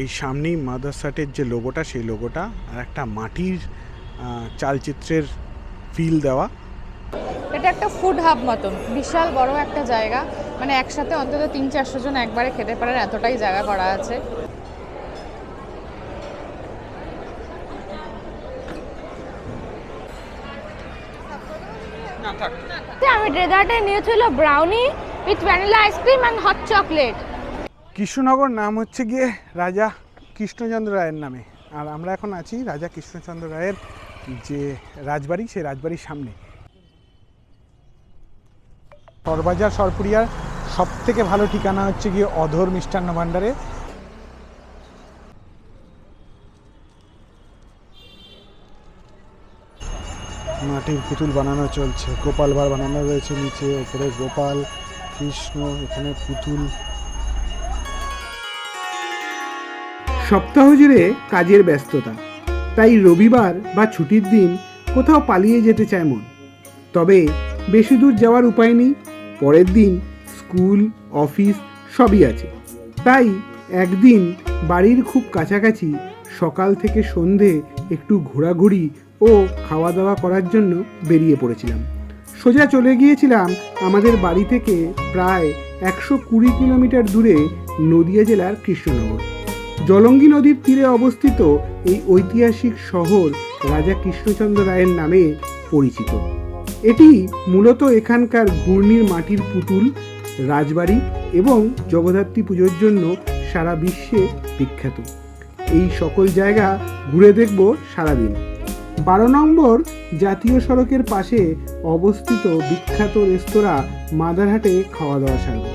এই সামনেই মাদারসাটের যে লোগোটা, সেই লোগোটা আর একটা মাটির চালচিত্রের ফিল দেওয়া। এটা একটা ফুড হাব মতন, বিশাল বড় একটা জায়গা, মানে একসাথে অন্তত 300-400 জন একবারে খেতে পারেন, এতটাই জায়গা করা আছে। আমি ডেজার্টে নিয়েছিল brownie with vanilla ice cream and hot chocolate. Krishnanagar নাম হচ্ছে গিয়ে রাজা কৃষ্ণচন্দ্র রায়ের নামে, আর আমরা এখন আছি রাজা কৃষ্ণচন্দ্র রায়ের যে রাজবাড়ি, সেই রাজবাড়ির সামনে। সরবাজার সরপুরিয়ার সব থেকে ভালো ঠিকানা হচ্ছে গিয়ে অধর মিষ্টান্ন ভাণ্ডারে। মাটির পুতুল বানানো চলছে, গোপাল ভাঁড় বানানো রয়েছে নিচে, ওপরে গোপাল কৃষ্ণ, এখানে পুতুল। সপ্তাহ জুড়ে কাজের ব্যস্ততা, তাই রবিবার বা ছুটির দিন কোথাও পালিয়ে যেতে চায় মন। তবে বেশি দূর যাওয়ার উপায় নেই, পরের দিন স্কুল অফিস সবই আছে। তাই একদিন বাড়ির খুব কাছাকাছি সকাল থেকে সন্ধে একটু ঘোরাঘুরি ও খাওয়া দাওয়া করার জন্য বেরিয়ে পড়েছিলাম। সোজা চলে গিয়েছিলাম আমাদের বাড়ি থেকে প্রায় 120 কিলোমিটার দূরে নদিয়া জেলার কৃষ্ণনগর। জলঙ্গি নদীর তীরে অবস্থিত এই ঐতিহাসিক শহর রাজা কৃষ্ণচন্দ্র রায়ের নামে পরিচিত। এটি মূলত এখানকার ঘূর্ণির মাটির পুতুল, রাজবাড়ি এবং জগদ্ধাত্রী পুজোর জন্য সারা বিশ্বে বিখ্যাত। এই সকল জায়গা ঘুরে দেখব সারাদিন। 12 নম্বর জাতীয় সড়কের পাশে অবস্থিত বিখ্যাত রেস্তোরাঁ মাদারহাটে খাওয়া দাওয়া সারব।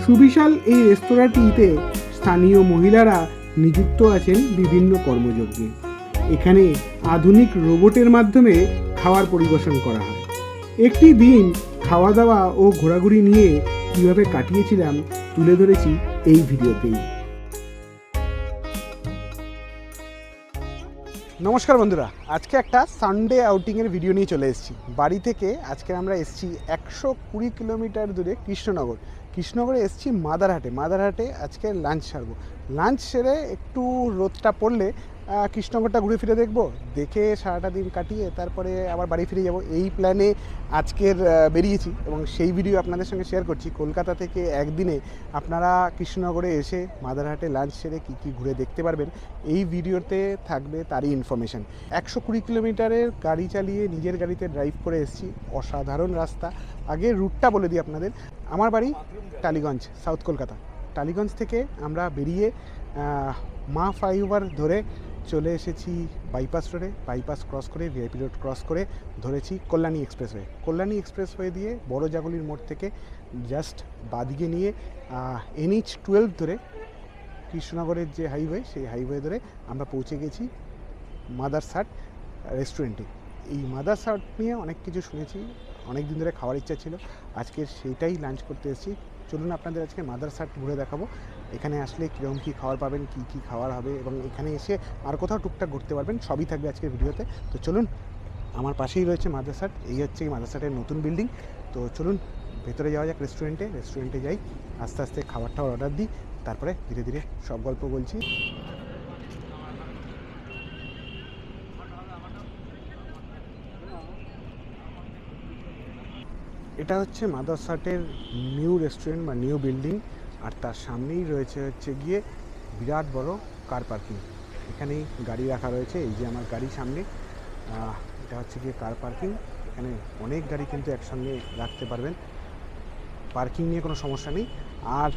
সুবিশাল এই রেস্তোরাঁটিতে স্থানীয় মহিলারা নিযুক্ত আছেন বিভিন্ন কর্মযজ্ঞে। এখানে আধুনিক রোবটের মাধ্যমে খাবার পরিবেশন করা হয়। একটি দিন খাওয়া দাওয়া ও ঘোরাঘুরি নিয়ে কীভাবে কাটিয়েছিলাম তুলে ধরেছি এই ভিডিওতেই। নমস্কার বন্ধুরা, আজকে একটা সানডে আউটিংয়ের ভিডিও নিয়ে চলে এসেছি। বাড়ি থেকে আজকে আমরা এসেছি 120 কিলোমিটার দূরে কৃষ্ণনগরে এসেছি মাদারহাটে আজকে লাঞ্চ সারবো। লাঞ্চ সেরে একটু রোদটা পড়লে কৃষ্ণনগরটা ঘুরে ফিরে দেখে সারাটা দিন কাটিয়ে তারপরে আবার বাড়ি ফিরে যাব, এই প্ল্যানে আজকের বেরিয়েছি এবং সেই ভিডিও আপনাদের সঙ্গে শেয়ার করছি। কলকাতা থেকে একদিনে আপনারা কৃষ্ণনগরে এসে মাদারহাটে লাঞ্চ সেরে কী কী ঘুরে দেখতে পারবেন, এই ভিডিওতে থাকবে তারই ইনফরমেশান। 120 কিলোমিটারের গাড়ি চালিয়ে নিজের গাড়িতে ড্রাইভ করে এসেছি, অসাধারণ রাস্তা। আগে রুটটা বলে দিই আপনাদের। আমার বাড়ি টালিগঞ্জ, সাউথ কলকাতা। টালিগঞ্জ থেকে আমরা বেরিয়ে মা ফ্লাইওভার ধরে চলে এসেছি বাইপাস রোডে। বাইপাস ক্রস করে ভিআইপি রোড ক্রস করে ধরেছি কল্যাণী এক্সপ্রেসওয়ে দিয়ে বড় জাগুলির মোড় থেকে জাস্ট বাদিকে নিয়ে NH 12 ধরে কৃষ্ণনগরের যে হাইওয়ে, সেই হাইওয়ে ধরে আমরা পৌঁছে গেছি মাদারসাট রেস্টুরেন্টে। এই মাদারসাট নিয়ে অনেক কিছু শুনেছি, অনেক দিন ধরে খাওয়ার ইচ্ছা ছিল, আজকে সেইটাই লাঞ্চ করতে এসেছি। চলুন আপনাদের আজকে মাদারসাট ঘুরে দেখাবো। এখানে আসলে কীরকম কী খাবার পাবেন, কী কী খাবার হবে এবং এখানে এসে আর কোথাও টুকটাক ঘুরতে পারবেন, সবই থাকবে আজকের ভিডিওতে। তো চলুন, আমার পাশেই রয়েছে মাদারসাট, এই হচ্ছে এই মাদারসাটের নতুন বিল্ডিং। তো চলুন ভেতরে যাওয়া যাক, রেস্টুরেন্টে যাই, আস্তে আস্তে খাবারটা অর্ডার দিই, তারপরে ধীরে ধীরে সব গল্প বলছি। এটা হচ্ছে মাদারসাটের নিউ রেস্টুরেন্ট বা নিউ বিল্ডিং, আর তার সামনেই রয়েছে হচ্ছে গিয়ে বিরাট বড় কার পার্কিং। এখানেই গাড়ি রাখা রয়েছে, এই যে আমার গাড়ি সামনে, এটা হচ্ছে গিয়ে কার পার্কিং। এখানে অনেক গাড়ি কিন্তু একসঙ্গে রাখতে পারবেন, পার্কিং নিয়ে কোনো সমস্যা নেই। আর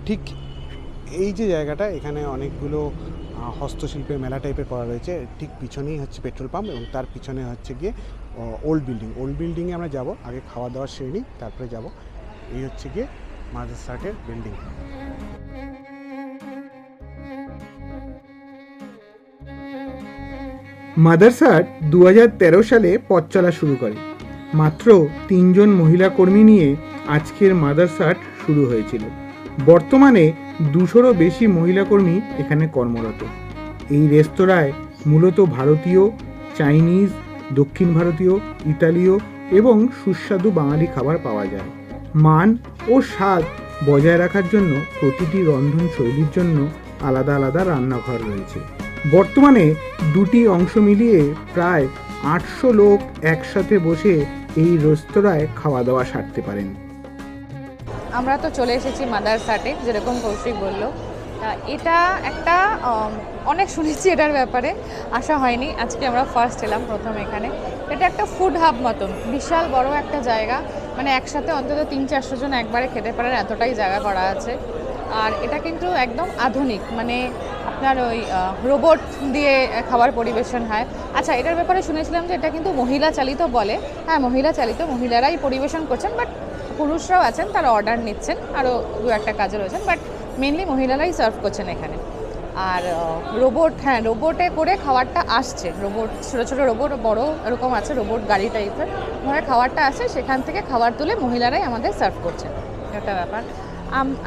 ঠিক এই যে জায়গাটা, এখানে অনেকগুলো হস্তশিল্পের মেলা টাইপের করা রয়েছে। ঠিক পিছনেই হচ্ছে পেট্রোল পাম্প এবং তার পিছনে হচ্ছে গিয়ে ওল্ড বিল্ডিংয়ে আমরা যাব। আগে খাওয়া দাওয়া সেরে নিই, তারপরে যাব। এই হচ্ছে গিয়ে মাদারসাটের বিল্ডিং। মাদারসাট 2013 সালে পথ চলা শুরু করে। মাত্র 3 জন মহিলা কর্মী নিয়ে আজকের মাদারসাট শুরু হয়েছিল। বর্তমানে 200রও বেশি মহিলা কর্মী এখানে কর্মরত। এই রেস্তোরাঁয় মূলত ভারতীয়, চাইনিজ, দক্ষিণ ভারতীয়, ইতালীয় এবং সুস্বাদু বাঙালি খাবার পাওয়া যায়। মান ও স্বাদ বজায় রাখার জন্য প্রতিটি রন্ধন শৈলীর জন্য আলাদা আলাদা রান্নাঘর রয়েছে। বর্তমানে দুটি অংশ মিলিয়ে প্রায় 800 লোক একসাথে বসে এই রেস্তোরাঁয় খাওয়া দাওয়া সারতে পারেন। আমরা তো চলে এসেছি মাদারসাটে, যেরকম কৌশিক বললো। এটা একটা অনেক শুনেছি এটার ব্যাপারে, আসা হয়নি, আজকে আমরা ফার্স্ট এলাম প্রথম এখানে। এটা একটা ফুড হাব মতন, বিশাল বড় একটা জায়গা, মানে একসাথে অন্তত 300-400 জন একবারে খেতে পারেন, এতটাই জায়গা করা আছে। আর এটা কিন্তু একদম আধুনিক, মানে আপনার ওই রোবট দিয়ে খাবার পরিবেশন হয়। আচ্ছা, এটার ব্যাপারে শুনেছিলাম যে এটা কিন্তু মহিলা চালিত বলে। হ্যাঁ, মহিলা চালিত, মহিলারাই পরিবেশন করছেন, বাট পুরুষরাও আছেন, তারা অর্ডার নিচ্ছেন, আরও দু একটা কাজে রয়েছেন, বাট মেনলি মহিলারাই সার্ভ করছেন এখানে। আর রোবট, হ্যাঁ রোবটে করে খাবারটা আসছে, রোবট ছোটো ছোটো রোবট, বড় এরকম আছে রোবট গাড়ি টাইপের, ওখানে খাবারটা আসে, সেখান থেকে খাবার তুলে মহিলারাই আমাদের সার্ভ করছেন, একটা ব্যাপার।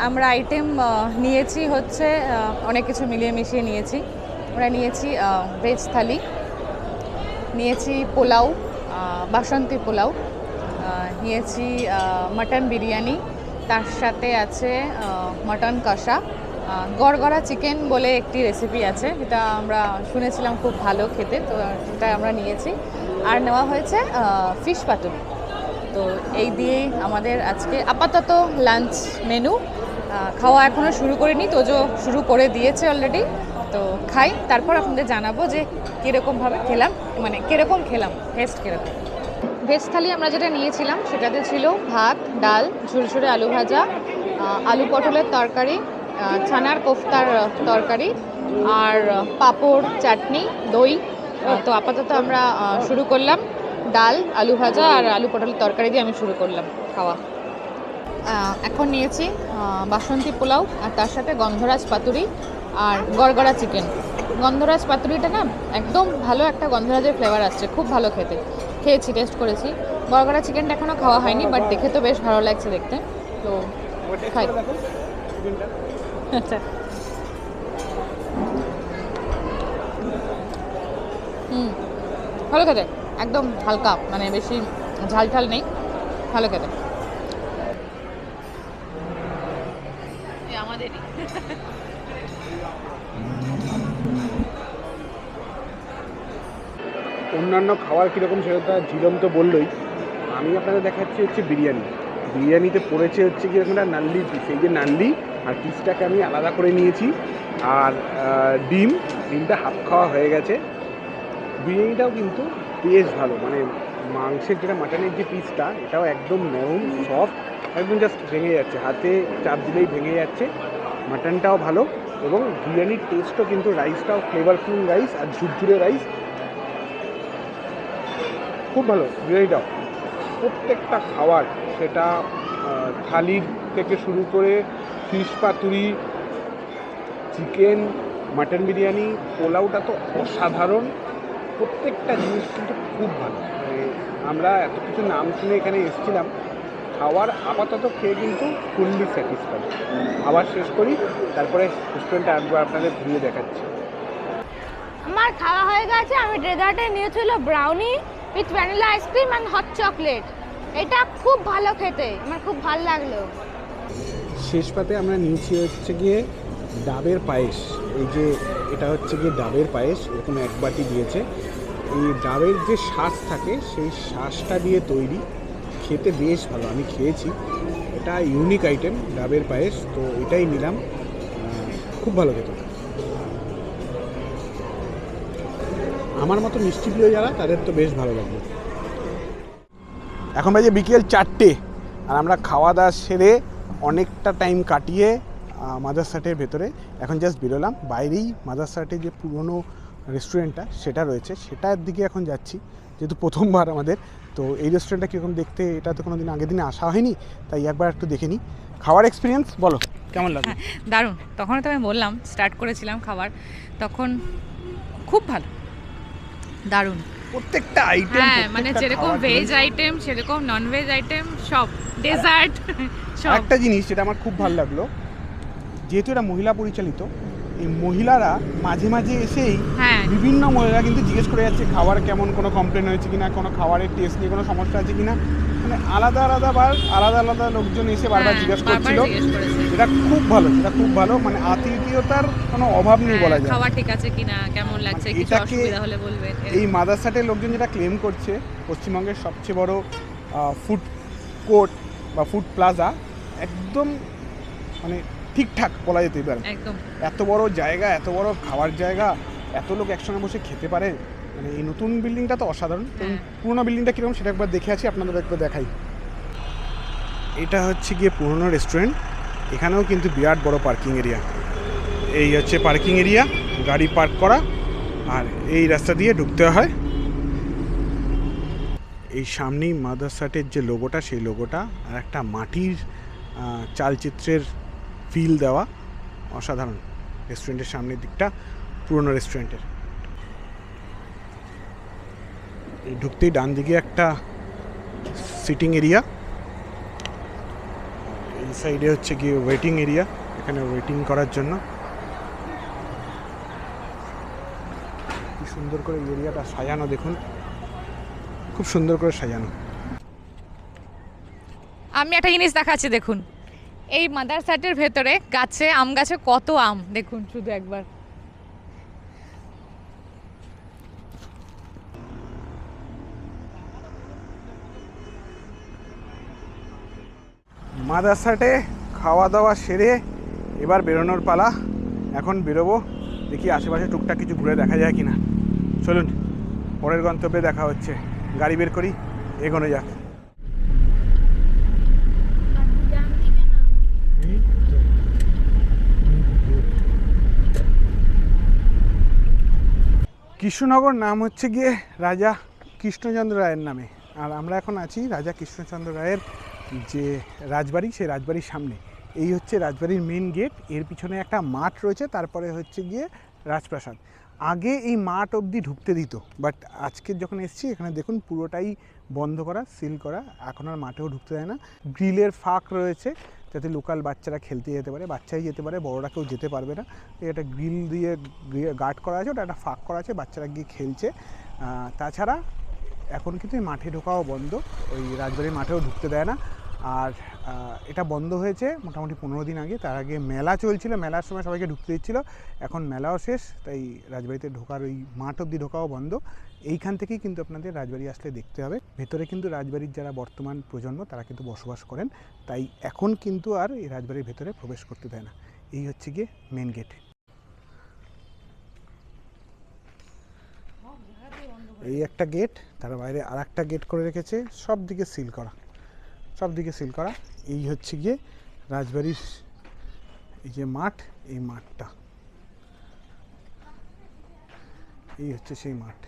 আমরা আইটেম নিয়েছি হচ্ছে অনেক কিছু মিলিয়ে মিশিয়ে নিয়েছি। আমরা নিয়েছি ভেজ থালি, নিয়েছি পোলাও, বাসন্তী পোলাও, নিয়েছি মাটন বিরিয়ানি, তার সাথে আছে মাটন কষা, গড়গড়া চিকেন বলে একটি রেসিপি আছে, এটা আমরা শুনেছিলাম খুব ভালো খেতে, তো এটা আমরা নিয়েছি। আর নেওয়া হয়েছে ফিশ পাতুরি। তো এই দিয়েই আমাদের আজকে আপাতত লাঞ্চ মেনু। খাওয়া এখনও শুরু করিনি, তোজো শুরু করে দিয়েছে অলরেডি। তো খাই, তারপর আপনাদের জানাবো যে কীরকমভাবে খেলাম, মানে কীরকম খেলাম, টেস্ট কীরকম। ভেজ থালি আমরা যেটা নিয়েছিলাম সেটাতে ছিল ভাত, ডাল, ঝুরঝুরে আলু ভাজা, আলু পটলের তরকারি, ছানার কোফতার তরকারি, আর পাঁপড়, চাটনি, দই। তো আপাতত আমরা শুরু করলাম ডাল, আলু ভাজা আর আলু পটলের তরকারি দিয়ে আমি শুরু করলাম খাওয়া। এখন নিয়েছি বাসন্তী পোলাও, আর তার সাথে গন্ধরাজ পাতুরি আর গড়গড়া চিকেন। গন্ধরাজ পাতুরিটা না একদম ভালো, একটা গন্ধরাজের ফ্লেভার আসছে, খুব ভালো খেতে, খেয়েছি, টেস্ট করেছি। গড়গড়া চিকেনটা এখনও খাওয়া হয়নি, বাট দেখে তো বেশ ভালো লাগছে দেখতে, তো খাই। আচ্ছা, ভালো খেতে, একদম হালকা, মানে বেশি ঝাল ঝাল নেই, ভালো খেতে। আমাদেরই অন্যান্য খাবার কীরকম সেটা ঝিলম তো বললোই। আমি আপনাদের দেখাচ্ছি হচ্ছে বিরিয়ানি। বিরিয়ানিতে পড়েছে হচ্ছে কি এরকম একটা নাল্লি পিস, এই যে নাল্লি আর পিসটাকে আমি আলাদা করে নিয়েছি, আর ডিমটা হাফ খাওয়া হয়ে গেছে। বিরিয়ানিটাও কিন্তু বেশ ভালো, মানে মাংসের যেটা মাটনের যে পিসটা, এটাও একদম নরম সফট, একদম জাস্ট ভেঙে যাচ্ছে, হাতে চাপ দিলেই ভেঙে যাচ্ছে। মাটনটাও ভালো, এবং বিরিয়ানির টেস্টও কিন্তু, রাইসটাও ফ্লেভারফুল রাইস আর ঝুরঝুরে রাইস, খুব ভালো বিরিয়ানিটাও। প্রত্যেকটা খাবার, সেটা থালির থেকে শুরু করে ফিশ পাতুরি, চিকেন, মাটন বিরিয়ানি, পোলাওটা তো অসাধারণ, প্রত্যেকটা জিনিস কিন্তু খুব ভালো। আমরা এত কিছু নাম শুনে এখানে এসেছিলাম, খাওয়ার আপাতত খেয়ে কিন্তু ফুললি স্যাটিসফাইড। আবার শেষ করি, তারপরে রেস্টুরেন্টে একবার আপনাদের ঘুরিয়ে দেখাচ্ছি। আমার খাওয়া হয়ে গেছে। আমি ডেজার্টে নিয়েছিল brownie with vanilla ice cream and hot chocolate. এটা খুব ভালো খেতে, আমার খুব ভালো লাগলো। শেষ পাতে আমরা নিয়েছি হচ্ছে গিয়ে ডাবের পায়েস। এই যে এটা হচ্ছে গিয়ে ডাবের পায়েস, এরকম এক বাটি দিয়েছে। এই ডাবের যে শ্বাস থাকে, সেই শ্বাসটা দিয়ে তৈরি, খেতে বেশ ভালো, আমি খেয়েছি। এটা ইউনিক আইটেম ডাবের পায়েস, তো এটাই নিলাম, খুব ভালো খেতে। আমার মতো মিষ্টি প্রিয় যারা, তাদের তো বেশ ভালো লাগবে। এখন বাজে বিকেল 4টে, আর আমরা খাওয়া দাওয়া সেরে অনেকটা টাইম কাটিয়ে মাদারসাটের ভেতরে এখন জাস্ট বেরোলাম। বাইরেই মাদারসাটের যে পুরনো রেস্টুরেন্টটা সেটা রয়েছে, সেটার দিকে এখন যাচ্ছি, যেহেতু প্রথমবার আমাদের। তো এই রেস্টুরেন্টটা কীরকম দেখতে, এটা তো কোনো দিন আগের দিনে আসা হয়নি, তাই একবার একটু দেখে নিই। খাওয়ার এক্সপিরিয়েন্স বলো কেমন লাগে? দারুণ, তখন তো আমি বললাম স্টার্ট করেছিলাম খাবার, তখন খুব ভালো, দারুণ প্রত্যেকটা আইটেম, হ্যাঁ, মানে যেরকম ভেজ আইটেম সেরকম নন ভেজ আইটেম সব, ডেজার্ট সব। একটা জিনিস যেটা আমার খুব ভালো লাগলো, যেহেতু এটা মহিলা পরিচালিত, এই মহিলারা মাঝে মাঝে এসেই বিভিন্ন মহিলারা কিন্তু জিজ্ঞেস করে যাচ্ছে খাবার কেমন, কোনো কমপ্লেন হয়েছে কিনা, কোনো খাবারের টেস্ট নিয়ে কোনো সমস্যা আছে কিনা। মানে আলাদা আলাদা লোকজন এসে বারবার জিজ্ঞেস করছিল। এটা খুব ভালো, মানে আতিথেয়তার কোনো অভাব নেই বলা যায়। খাওয়া ঠিক আছে কিনা, কেমন লাগছে, কিছু অসুবিধা হলে বলবেন। এই মাদারসাটের লোকজন যেটা ক্লেম করছে পশ্চিমবঙ্গের সবচেয়ে বড় ফুড কোর্ট বা ফুড প্লাজা, একদম মানে ঠিকঠাক বলা যেতে পারে। একদম এত বড় জায়গা, এত বড় খাওয়ার জায়গা, এত লোক একসঙ্গে বসে খেতে পারে, মানে এই নতুন বিল্ডিংটা তো অসাধারণ। পুরোনো বিল্ডিংটা কীরকম সেটা একবার দেখে আছি, আপনাদের একবার দেখাই। এটা হচ্ছে গিয়ে পুরোনো রেস্টুরেন্ট, এখানেও কিন্তু বিরাট বড় পার্কিং এরিয়া। এই হচ্ছে পার্কিং এরিয়া, গাড়ি পার্ক করা, আর এই রাস্তা দিয়ে ঢুকতে হয়। এই সামনেই মাদারসাটের যে লোগোটা, সেই লোগোটা আর একটা মাটির চালচিত্রের ফিল দেওয়া, অসাধারণ। রেস্টুরেন্টের সামনের দিকটা পুরনো রেস্টুরেন্টের। এই ঢুকতেই ডান দিকে একটা সিটিং এরিয়া, এই সাইডে হচ্ছে গিয়ে ওয়েটিং এরিয়া, এখানে ওয়েটিং করার জন্য। কি সুন্দর করে এরিয়াটা সাজানো, দেখুন খুব সুন্দর করে সাজানো। আমি একটা জিনিস দেখাচ্ছি, দেখুন এই মাদারসাটের ভেতরে গাছে, আম গাছে কত আম দেখুন শুধু একবার। মাদারসাটে খাওয়া দাওয়া সেরে এবার বেরোনোর পালা। এখন বেরোবো, দেখি আশেপাশে টুকটাক কিছু ঘুরে দেখা যায় কিনা। চলুন, পরের গন্তব্যে দেখা হচ্ছে। গাড়ি বের করি, এগোনো যাক। কৃষ্ণনগর নাম হচ্ছে গিয়ে রাজা কৃষ্ণচন্দ্র রায়ের নামে, আর আমরা এখন আছি রাজা কৃষ্ণচন্দ্র রায়ের যে রাজবাড়ি, সেই রাজবাড়ির সামনে। এই হচ্ছে রাজবাড়ির মেন গেট, এর পিছনে একটা মাঠ রয়েছে, তারপরে হচ্ছে গিয়ে রাজপ্রাসাদ। আগে এই মাঠ অবধি ঢুকতে দিত, বাট আজকে যখন এসেছি এখানে দেখুন পুরোটাই বন্ধ করা, সিল করা, এখন আর মাঠেও ঢুকতে দেয় না। গ্রিলের ফাঁক রয়েছে যাতে লোকাল বাচ্চারা খেলতে যেতে পারে, বাচ্চাই যেতে পারে, বড়রা কেউ যেতে পারবে না। এটা গ্রিল দিয়ে গার্ড করা আছে, ওটা একটা ফাঁক করা আছে, বাচ্চারা গিয়ে খেলছে। তাছাড়া এখন কিন্তু এই মাঠে ঢোকাও বন্ধ, ওই রাজবাড়ির মাঠেও ঢুকতে দেয় না। আর এটা বন্ধ হয়েছে মোটামুটি 15 দিন আগে। তার আগে মেলা চলছিল, মেলার সময় সবাইকে ঢুকতে দিচ্ছিল, এখন মেলাও শেষ, তাই রাজবাড়িতে ঢোকার ওই মাঠ অবধি ঢোকাও বন্ধ। এইখান থেকেই কিন্তু আপনাদের রাজবাড়ি আসলে দেখতে হবে। ভেতরে কিন্তু রাজবাড়ির যারা বর্তমান প্রজন্ম তারা কিন্তু বসবাস করেন, তাই এখন কিন্তু আর এই রাজবাড়ির ভেতরে প্রবেশ করতে দেয় না। এই হচ্ছে গিয়ে মেন গেট। এই একটা গেট, তার বাইরে আর একটা গেট করে রেখেছে, সব দিকে সিল করা, সব দিকে সিল করা। এই হচ্ছে গিয়ে রাজবাড়ির এই যে মাঠ, এই মাঠটা, এই হচ্ছে সেই মাঠ,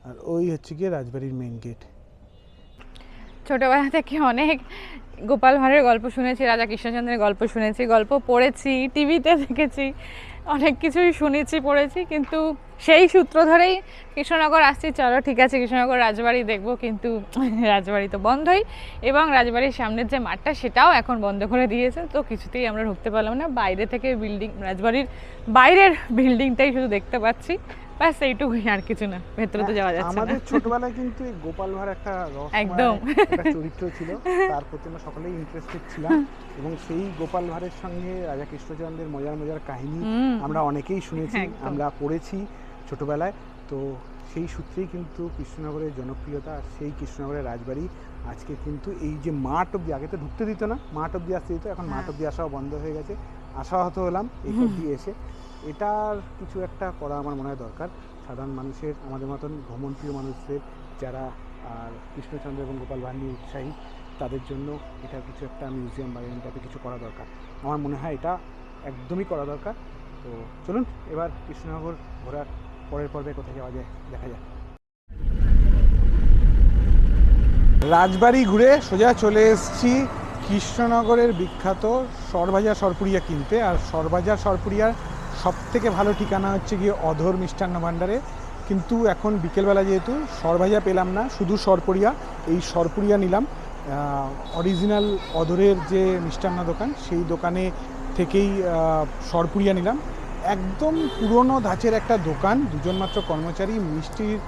আর ওই হচ্ছে গিয়ে রাজবাড়ির মেন গেট। ছোটবেলা থেকে অনেক গোপাল ভাঁড়ের গল্প শুনেছি, রাজা কৃষ্ণচন্দ্রের গল্প শুনেছি, গল্প পড়েছি, টিভিতে দেখেছি, অনেক কিছুই শুনেছি, পড়েছি, কিন্তু সেই সূত্র ধরেই কৃষ্ণনগর আসছি। চলো ঠিক আছে, কৃষ্ণনগর রাজবাড়ি দেখবো, কিন্তু রাজবাড়ি তো বন্ধই, এবং রাজবাড়ির সামনের যে মাঠটা সেটাও এখন বন্ধ করে দিয়েছে, তো কিছুতেই আমরা ঢুকতে পারলাম না। বাইরে থেকে বিল্ডিং, রাজবাড়ির বাইরের বিল্ডিংটাই শুধু দেখতে পাচ্ছি, ব্যাস এইটুকুই, আর কিছু না, ভেতরে তো যাওয়া যাচ্ছে না। আমাদের ছোটবেলায় কিন্তু এই গোপাল ভাঁড় একটা একদম একটা চরিত্র ছিল, তার প্রতি আমরা সকলেই ইন্টারেস্টেড ছিলাম, এবং সেই গোপাল ভাঁড়ের সঙ্গে রাজা কৃষ্ণচন্দ্রের মজার মজার কাহিনী আমরা অনেকেই শুনেছি, আমরা পড়েছি ছোটবেলায়। তো সেই সূত্রেই কিন্তু কৃষ্ণনগরের জনপ্রিয়তা, আর সেই কৃষ্ণনগরের রাজবাড়ি আজকে কিন্তু এই যে মাঠ অব্দি, আগে তো ঢুকতে দিত না, মাঠ অব্দি আসতে দিত, এখন মাঠ অব্দি আসাও বন্ধ হয়ে গেছে। আশাহত হলাম এই অব্দি এসে। এটার কিছু একটা করা আমার মনে হয় দরকার। সাধারণ মানুষের, আমাদের মতন ভ্রমণপ্রিয় মানুষদের, যারা আর কৃষ্ণচন্দ্র এবং গোপাল ভাঁড় নিয়ে উৎসাহী, তাদের জন্য এটার কিছু একটা মিউজিয়াম বা এরকম টাইপের কিছু করা দরকার। আমার মনে হয় এটা একদমই করা দরকার। তো চলুন এবার কৃষ্ণনগর ঘোরার পরের পর্বে কোথায় যাওয়া যায় দেখা যায়। রাজবাড়ি ঘুরে সোজা চলে এসেছি কৃষ্ণনগরের বিখ্যাত সরভাজা সরপুরিয়া কিনতে। আর সরভাজা সরপুরিয়ার সবথেকে ভালো ঠিকানা হচ্ছে গিয়ে অধর মিষ্টান্ন ভাণ্ডারে। কিন্তু এখন বিকেলবেলা যেহেতু সরভাজা পেলাম না, শুধু সরপুরিয়া, এই সরপুরিয়া নিলাম। অরিজিনাল অধরের যে মিষ্টান্ন দোকান, সেই দোকানে থেকেই সরপুরিয়া নিলাম। একদম পুরনো ধাঁচের একটা দোকান, দুজন মাত্র কর্মচারী, মিষ্টির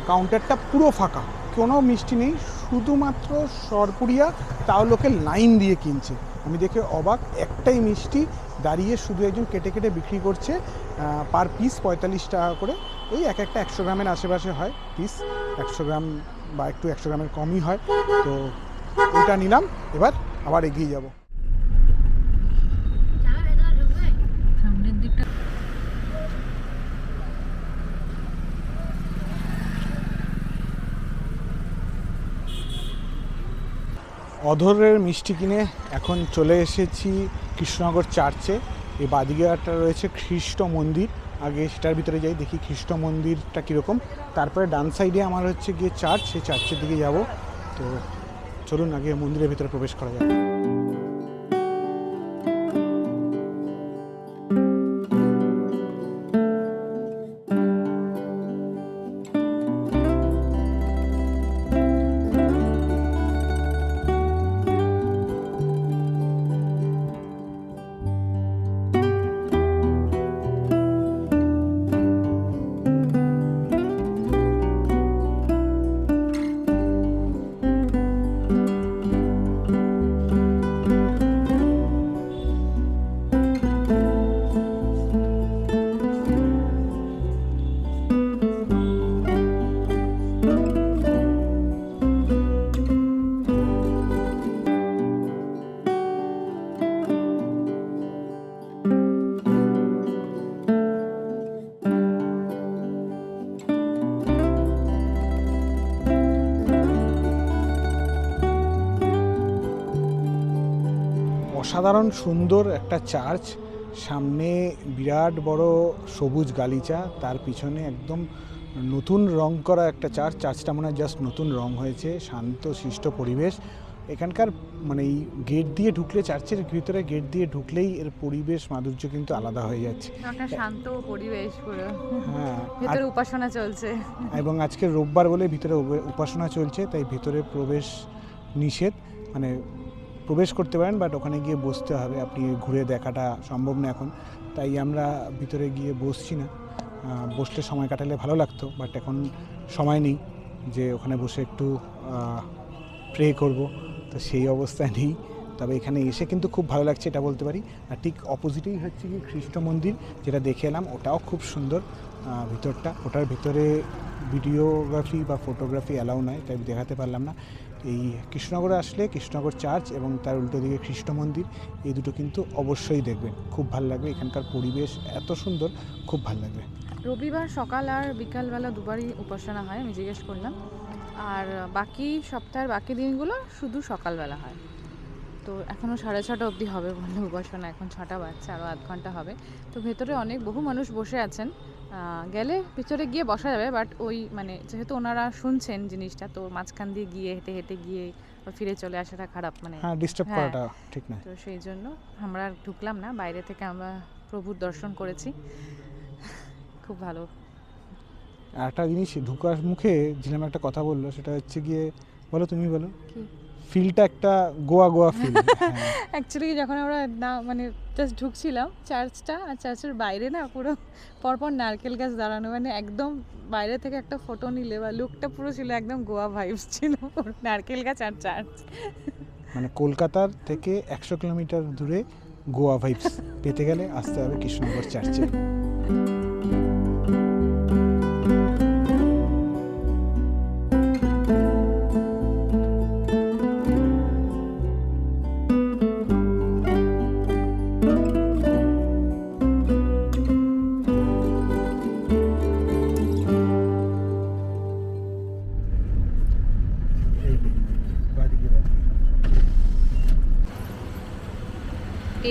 কাউন্টারটা পুরো ফাঁকা, কোনো মিষ্টি নেই, শুধুমাত্র সরপুরিয়া, তাও লোকে লাইন দিয়ে কিনছে। আমি দেখে অবাক, একটাই মিষ্টি দাঁড়িয়ে শুধু একজন কেটে কেটে বিক্রি করছে, পার পিস 45 টাকা করে। ওই এক একটা 100 গ্রামের আশেপাশে হয় পিস, 100 গ্রাম বা একটু 100 গ্রামের কমই হয়। তো ওইটা নিলাম, এবার আবার এগিয়ে যাব। সামনের দিকটা অধরের মিষ্টি কিনে এখন চলে এসেছি কৃষ্ণনগর চার্চে। এই বাদিকে একটা রয়েছে খ্রিস্ট মন্দির, আগে সেটার ভিতরে যাই, দেখি খ্রিস্ট মন্দিরটা কীরকম। তারপরে ডান সাইডে আমার হচ্ছে গিয়ে চার্চ, সেই চার্চের দিকে যাব। তো চলুন আগে মন্দিরের ভিতরে প্রবেশ করা যাক। অসাধারণ সুন্দর একটা চার্চ, সামনে বিরাট বড় সবুজ গালিচা, তার পিছনে একদম নতুন রং করা একটা চার্চ। চার্চটা মনে হয় জাস্ট নতুন রং হয়েছে, শান্ত শিষ্ট পরিবেশ এখানকার। মানে এই গেট দিয়ে ঢুকলে, চার্চের ভিতরে গেট দিয়ে ঢুকলেই এর পরিবেশ মাধুর্য কিন্তু আলাদা হয়ে যাচ্ছে। একটা শান্ত পরিবেশ পুরো, হ্যাঁ, ভিতরে উপাসনা চলছে। এবং আজকে রোববার বলে ভিতরে উপাসনা চলছে, তাই ভিতরে প্রবেশ নিষেধ। মানে প্রবেশ করতে পারেন, বাট ওখানে গিয়ে বসতে হবে, আপনি ঘুরে দেখাটা সম্ভব না এখন। তাই আমরা ভিতরে গিয়ে বসছি না, বসলে সময় কাটালে ভালো লাগতো, বাট এখন সময় নেই যে ওখানে বসে একটু প্রে করব, তো সেই অবস্থায় নেই। তবে এখানে এসে কিন্তু খুব ভালো লাগছে, এটা বলতে পারি। আর ঠিক অপোজিটেই হচ্ছে কি খ্রিস্ট মন্দির, যেটা দেখে এলাম, ওটাও খুব সুন্দর ভিতরটা। ওটার ভিতরে ভিডিওগ্রাফি বা ফটোগ্রাফি অ্যালাউ নয়, তাই দেখাতে পারলাম না। এই কৃষ্ণনগরে আসলে কৃষ্ণনগর চার্চ এবং তার উল্টো দিকে খ্রিস্ট মন্দির, এই দুটো কিন্তু অবশ্যই দেখবেন, খুব ভালো লাগবে। এখানকার পরিবেশ এত সুন্দর, খুব ভালো লাগবে। রবিবার সকাল আর বিকালবেলা দুবারই উপাসনা হয়, আমি জিজ্ঞেস করলাম। আর বাকি সপ্তাহের বাকি দিনগুলো শুধু সকালবেলা হয়। তো এখনও 6:30 অবধি হবে বললে উপাসনা, এখন 6টা বাজছে, আরও আধ ঘন্টা হবে। তো ভেতরে অনেক বহু মানুষ বসে আছেন, গেলে ভিতরে গিয়ে বসা যাবে, বাট ওই মানে যেহেতু ওনারা শুনছেন জিনিসটা, তো মাঝখান দিয়ে গিয়ে হেঁটে হেঁটে গিয়ে ফিরে চলে আসাটা খারাপ, মানে হ্যাঁ, ডিস্টার্ব করাটা ঠিক না। তো সেই জন্য আমরা আর ঢুকলাম না, বাইরে থেকে আমরা প্রভুর দর্শন করেছি, খুব ভালো। আর একটা জিনিস, ঢুকার মুখে জিলাম একটা কথা বললো, সেটা হচ্ছে গিয়ে, বলো তুমি বলো, কি ফিলটা একটা গোয়া গোয়া ফিল। অ্যাকচুয়ালি যখন আমরা না মানে জাস্ট ঢুকছিলাম চার্চটা, আর চার্চের বাইরে না পুরো পরপর নারকেল গাছ দাঁড়ানো, মানে একদম বাইরে থেকে একটা ফটো নিলে বা লুকটা পুরো ছিল একদম গোয়া ভাইবস ছিল, পুরো নারকেল গাছ আর চার্চ। মানে কলকাতার থেকে 100 কিলোমিটার দূরে গোয়া ভাইবস পেতে গেলে আসতে হবে কৃষ্ণনগর চার্চে।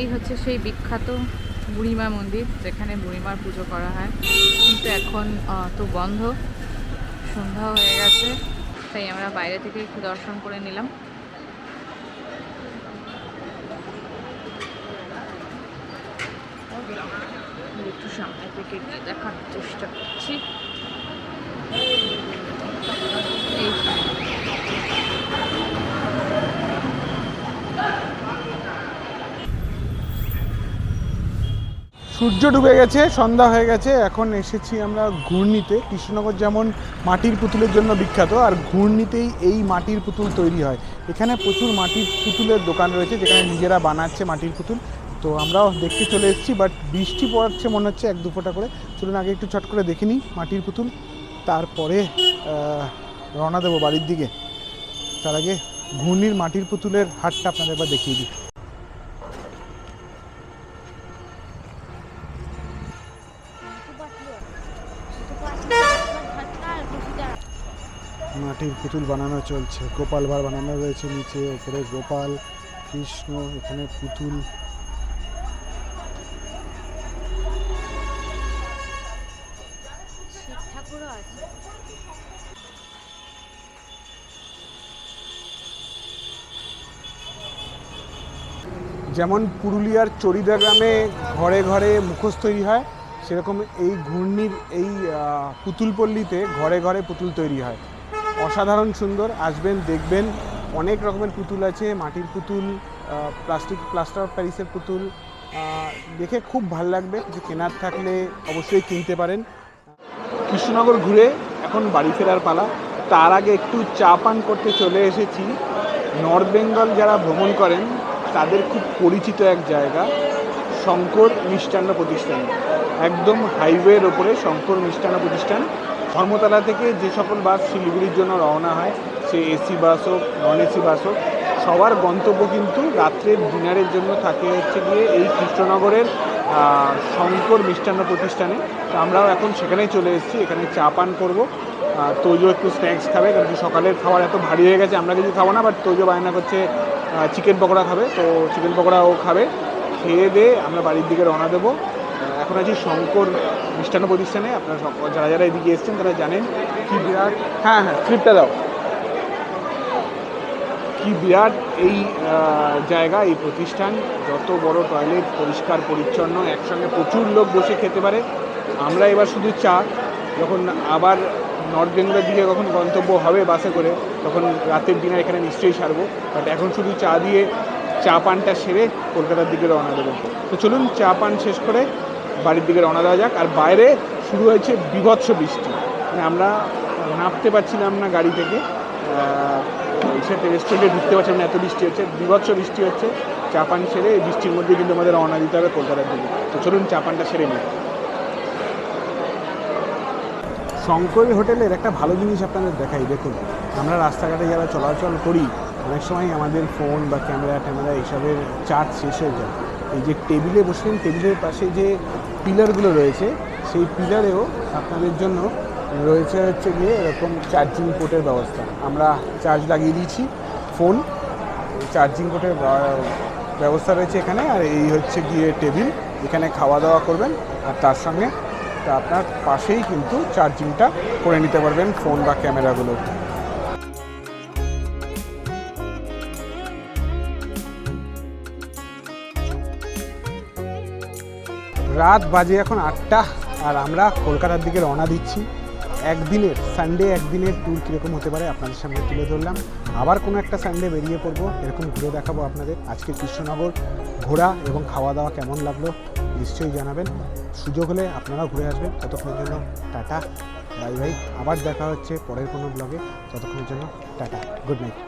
এই হচ্ছে সেই বিখ্যাত বুড়িমা মন্দির, যেখানে বুড়িমার পুজো করা হয়, কিন্তু এখন তো বন্ধ, সন্ধ্যা হয়ে গেছে, তাই আমরা বাইরে থেকে একটু দর্শন করে নিলাম। একটু সামনে থেকে গিয়ে দেখার চেষ্টা করছি। এই সূর্য ডুবে গেছে, সন্ধ্যা হয়ে গেছে। এখন এসেছি আমরা ঘূর্ণিতে। কৃষ্ণনগর যেমন মাটির পুতুলের জন্য বিখ্যাত, আর ঘূর্ণিতেই এই মাটির পুতুল তৈরি হয়। এখানে প্রচুর মাটির পুতুলের দোকান রয়েছে যেখানে নিজেরা বানাচ্ছে মাটির পুতুল। তো আমরাও দেখতে চলে এসেছি, বাট বৃষ্টি পড়ছে মনে হচ্ছে 1-2 ফোঁটা করে। চলুন আগে একটু চট করে দেখে নিই মাটির পুতুল, তারপরে রওনা দেবো বাড়ির দিকে। তার আগে ঘূর্ণির মাটির পুতুলের হাটটা আপনাদের এবার দেখিয়ে দিই। মাটির পুতুল বানানো চলছে, গোপাল ভাঁড় বানানো রয়েছে নিচে, ওপরে গোপাল কৃষ্ণ, এখানে পুতুল। যেমন পুরুলিয়ার চরিদা গ্রামে ঘরে ঘরে মুখোশ তৈরি হয়, সেরকম এই ঘূর্ণির এই পুতুলপল্লীতে ঘরে ঘরে পুতুল তৈরি হয়। অসাধারণ সুন্দর, আসবেন দেখবেন। অনেক রকমের পুতুল আছে, মাটির পুতুল, প্লাস্টার অফ প্যারিসের পুতুল। দেখে খুব ভালো লাগবে, যে কেনার থাকলে অবশ্যই কিনতে পারেন। কৃষ্ণনগর ঘুরে এখন বাড়ি ফেরার পালা। তার আগে একটু চা পান করতে চলে এসেছি নর্থ বেঙ্গল যারা ভ্রমণ করেন তাদের খুব পরিচিত এক জায়গা, শঙ্কর মিষ্টান্ন প্রতিষ্ঠান। একদম হাইওয়ের ওপরে শঙ্কর মিষ্টান্ন প্রতিষ্ঠান। ধর্মতলা থেকে যে সকল বাস শিলিগুড়ির জন্য রওনা হয়, সে এসি বাস হোক নন এসি বাস হোক, সবার গন্তব্য কিন্তু রাত্রের ডিনারের জন্য থাকে হচ্ছে গিয়ে এই কৃষ্ণনগরের শঙ্কর মিষ্টান্ন প্রতিষ্ঠানে। তো আমরাও এখন সেখানেই চলে এসেছি, এখানে চা পান করবো। তৈজো একটু স্ন্যাক্স খাবে, কারণ কি সকালের খাবার এত ভারী হয়ে গেছে, আমরা কিছু খাবো না, বাট তৈজো বায়না করছে চিকেন পকোড়া খাবে, তো চিকেন পকোড়াও খাবে। খেয়ে দিয়ে আমরা বাড়ির দিকে রওনা দেবো। এখন আছি শঙ্কর মিষ্টান্ন প্রতিষ্ঠানে। আপনারা যারা যারা এদিকে এসছেন তারা জানেন কি বিরাট, হ্যাঁ স্লিপটা দাও, কি বিরাট এই জায়গা, এই প্রতিষ্ঠান। যত বড় টয়লেট, পরিষ্কার পরিচ্ছন্ন, একসঙ্গে প্রচুর লোক বসে খেতে পারে। আমরা এবার শুধু চা, যখন আবার নর্থ বেঙ্গলের দিকে যখন গন্তব্য হবে বাসে করে, তখন রাতের ডিনার এখানে নিশ্চয়ই সারবো। বাট এখন শুধু চা দিয়ে চা পানটা সেরে কলকাতার দিকে রওনা দেবো। তো চলুন চা পান শেষ করে বাড়ির দিকে রওনা দেওয়া যাক। আর বাইরে শুরু হয়েছে বিভৎস বৃষ্টি, মানে আমরা নামতে পারছিলাম না গাড়ি থেকে, সেটা রেস্টুরেন্টে ঢুকতে পারছিলাম না, এত বৃষ্টি হচ্ছে, বিভৎস বৃষ্টি হচ্ছে। চা পান সেরে এই বৃষ্টির মধ্যে কিন্তু আমাদের রওনা দিতে হবে কলকাতার দিকে। তো চলুন চা পানটা সেরে নিই। শঙ্করী হোটেলের একটা ভালো জিনিস আপনাদের দেখাই, দেখুন আমরা রাস্তাঘাটে যারা চলাচল করি অনেক সময় আমাদের ফোন বা ক্যামেরা এইসবের চার্জ শেষ হয়ে যায়। এই যে টেবিলে বসলেন, টেবিলের পাশে যে পিলারগুলো রয়েছে, সেই পিলারেও আপনাদের জন্য রয়েছে হচ্ছে গিয়ে এরকম চার্জিং পোর্টের ব্যবস্থা। আমরা চার্জ লাগিয়ে দিয়েছি ফোন, চার্জিং পোর্টের ব্যবস্থা রয়েছে এখানে। আর এই হচ্ছে গিয়ে টেবিল, এখানে খাওয়া দাওয়া করবেন, আর তার সঙ্গে আপনার পাশেই কিন্তু চার্জিংটা করে নিতে পারবেন ফোন বা ক্যামেরাগুলো। রাত বাজে এখন 8টা, আর আমরা কলকাতার দিকে রওনা দিচ্ছি। একদিনের সানডে, একদিনের ট্যুর কীরকম হতে পারে আপনাদের সামনে তুলে ধরলাম। আবার কোনো একটা সানডে বেরিয়ে পড়বো, এরকম ঘুরে দেখাবো আপনাদের। আজকে কৃষ্ণনগর ঘোরা এবং খাওয়া দাওয়া কেমন লাগলো নিশ্চয়ই জানাবেন। সুযোগ হলে আপনারাও ঘুরে আসবেন। ততক্ষণের জন্য টাটা, বাই বাই। আবার দেখা হচ্ছে পরের কোনো ব্লগে, ততক্ষণের জন্য টাটা, গুড নাইট।